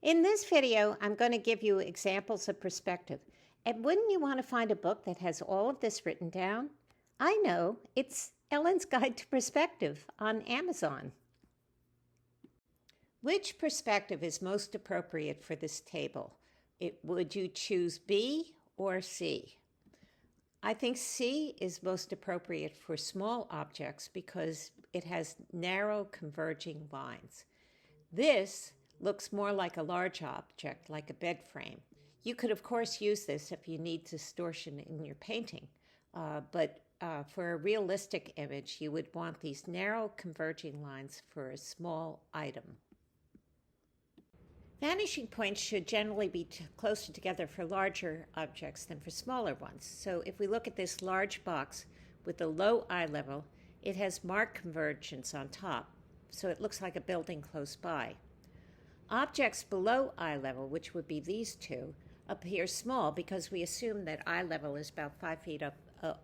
In this video, I'm going to give you examples of perspective. And wouldn't you want to find a book that has all of this written down? I know, it's Ellen's Guide to Perspective on Amazon. Which perspective is most appropriate for this table? Would you choose B or C? I think C is most appropriate for small objects because it has narrow converging lines. This looks more like a large object, like a bed frame. You could, of course, use this if you need distortion in your painting, but for a realistic image, you would want these narrow converging lines for a small item. Vanishing points should generally be closer together for larger objects than for smaller ones. So if we look at this large box with a low eye level, it has marked convergence on top, so it looks like a building close by. Objects below eye level, which would be these two, appear small because we assume that eye level is about 5 feet up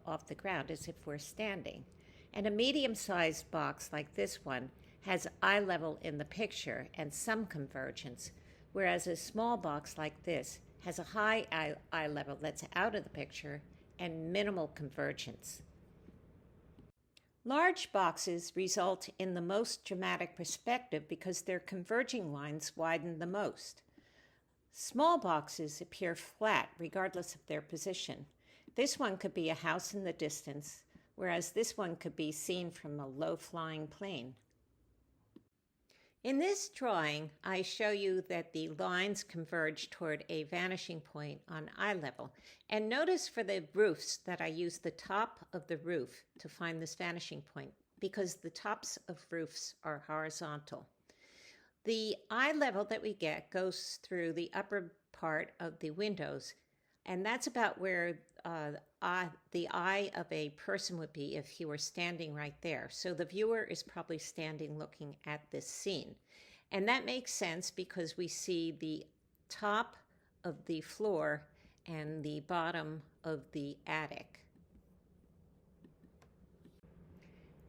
off the ground as if we're standing. And a medium-sized box like this one has eye level in the picture and some convergence, whereas a small box like this has a high eye level that's out of the picture and minimal convergence. Large boxes result in the most dramatic perspective because their converging lines widen the most. Small boxes appear flat regardless of their position. This one could be a house in the distance, whereas this one could be seen from a low-flying plane. In this drawing, I show you that the lines converge toward a vanishing point on eye level. And notice for the roofs that I use the top of the roof to find this vanishing point because the tops of roofs are horizontal. The eye level that we get goes through the upper part of the windows, and that's about where the eye of a person would be if he were standing right there. So the viewer is probably standing looking at this scene. And that makes sense because we see the top of the floor and the bottom of the attic.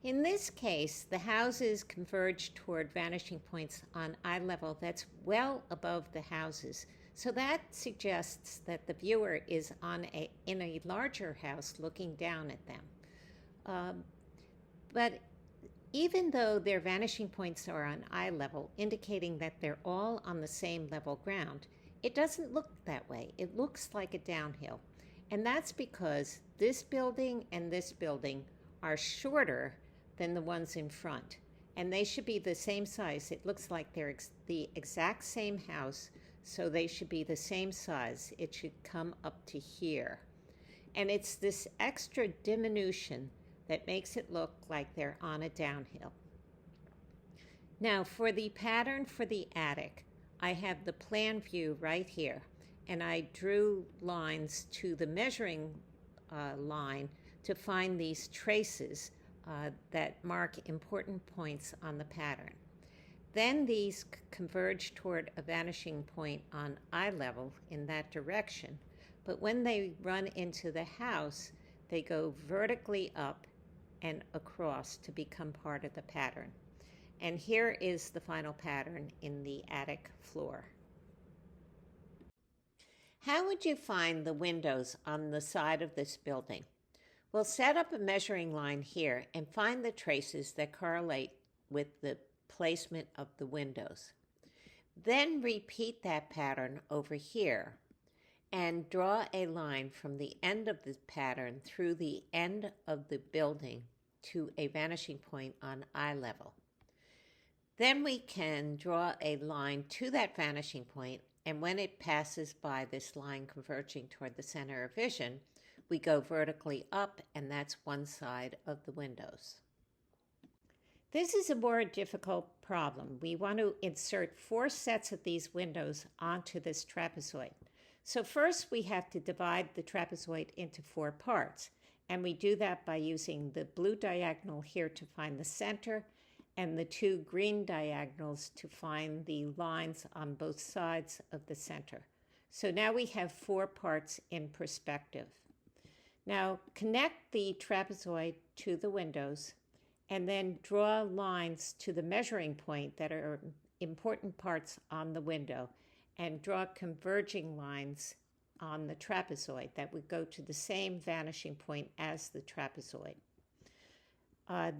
In this case, the houses converge toward vanishing points on eye level that's well above the houses. So that suggests that the viewer is in a larger house looking down at them. But even though their vanishing points are on eye level, indicating that they're all on the same level ground, it doesn't look that way. It looks like a downhill. And that's because this building and this building are shorter than the ones in front. And they should be the same size. It looks like they're the exact same house, so they should be the same size. It should come up to here. And it's this extra diminution that makes it look like they're on a downhill. Now, for the pattern for the attic, I have the plan view right here, and I drew lines to the measuring line to find these traces that mark important points on the pattern. Then these converge toward a vanishing point on eye level in that direction, but when they run into the house, they go vertically up and across to become part of the pattern. And here is the final pattern in the attic floor. How would you find the windows on the side of this building? Well, set up a measuring line here and find the traces that correlate with the placement of the windows. Then repeat that pattern over here and draw a line from the end of the pattern through the end of the building to a vanishing point on eye level. Then we can draw a line to that vanishing point, and when it passes by this line converging toward the center of vision, we go vertically up, and that's one side of the windows. This is a more difficult problem. We want to insert 4 sets of these windows onto this trapezoid. So first we have to divide the trapezoid into 4 parts, and we do that by using the blue diagonal here to find the center and the 2 green diagonals to find the lines on both sides of the center. So now we have 4 parts in perspective. Now connect the trapezoid to the windows and then draw lines to the measuring point that are important parts on the window and draw converging lines on the trapezoid that would go to the same vanishing point as the trapezoid.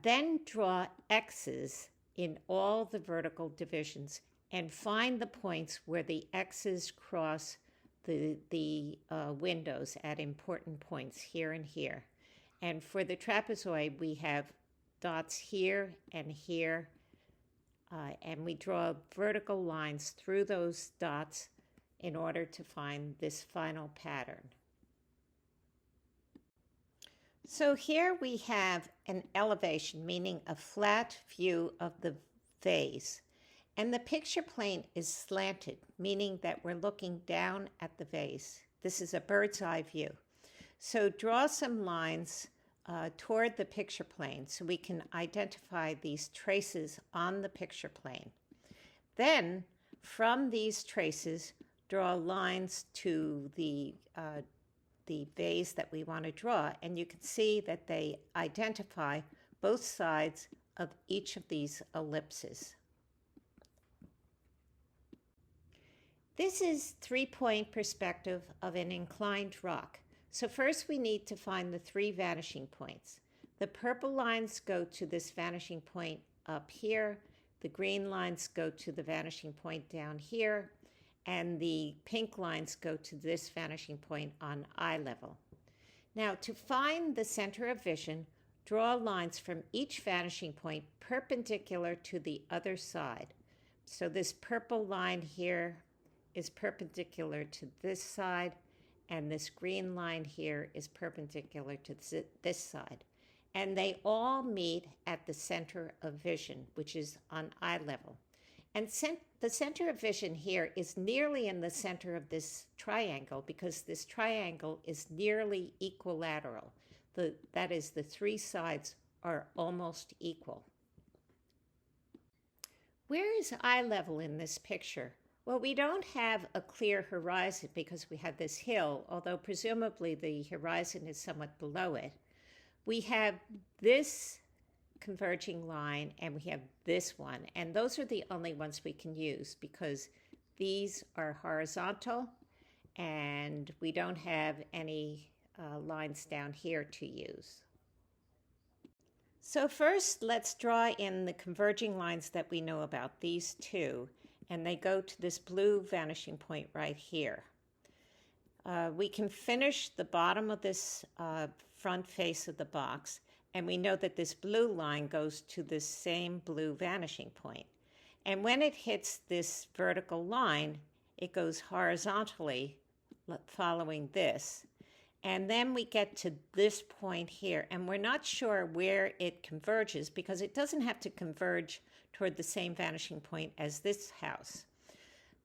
Then draw X's in all the vertical divisions and find the points where the X's cross the windows at important points here and here. And for the trapezoid, we have dots here and here, and we draw vertical lines through those dots in order to find this final pattern. So here we have an elevation, meaning a flat view of the vase. And the picture plane is slanted, meaning that we're looking down at the vase. This is a bird's eye view. So draw some lines toward the picture plane so we can identify these traces on the picture plane. Then, from these traces, draw lines to the vase that we want to draw, and you can see that they identify both sides of each of these ellipses. This is three-point perspective of an inclined rock. So first we need to find the three vanishing points. The purple lines go to this vanishing point up here, the green lines go to the vanishing point down here, and the pink lines go to this vanishing point on eye level. Now, to find the center of vision, draw lines from each vanishing point perpendicular to the other side. So this purple line here is perpendicular to this side, and this green line here is perpendicular to this side. And they all meet at the center of vision, which is on eye level. And the center of vision here is nearly in the center of this triangle because this triangle is nearly equilateral. That is, the three sides are almost equal. Where is eye level in this picture? Well, we don't have a clear horizon because we have this hill, although presumably the horizon is somewhat below it. We have this converging line and we have this one, and those are the only ones we can use because these are horizontal and we don't have any lines down here to use. So first, let's draw in the converging lines that we know about, these two, and they go to this blue vanishing point right here. We can finish the bottom of this front face of the box, and we know that this blue line goes to this same blue vanishing point. And when it hits this vertical line, it goes horizontally following this. And then we get to this point here, and we're not sure where it converges because it doesn't have to converge toward the same vanishing point as this house.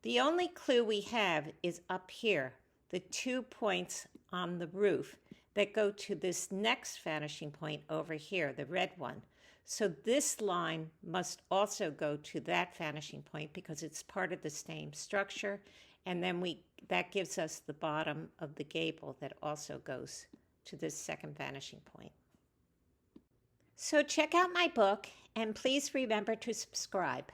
The only clue we have is up here, the 2 points on the roof that go to this next vanishing point over here, the red one. So this line must also go to that vanishing point because it's part of the same structure, and then that gives us the bottom of the gable that also goes to this second vanishing point. So check out my book, and please remember to subscribe.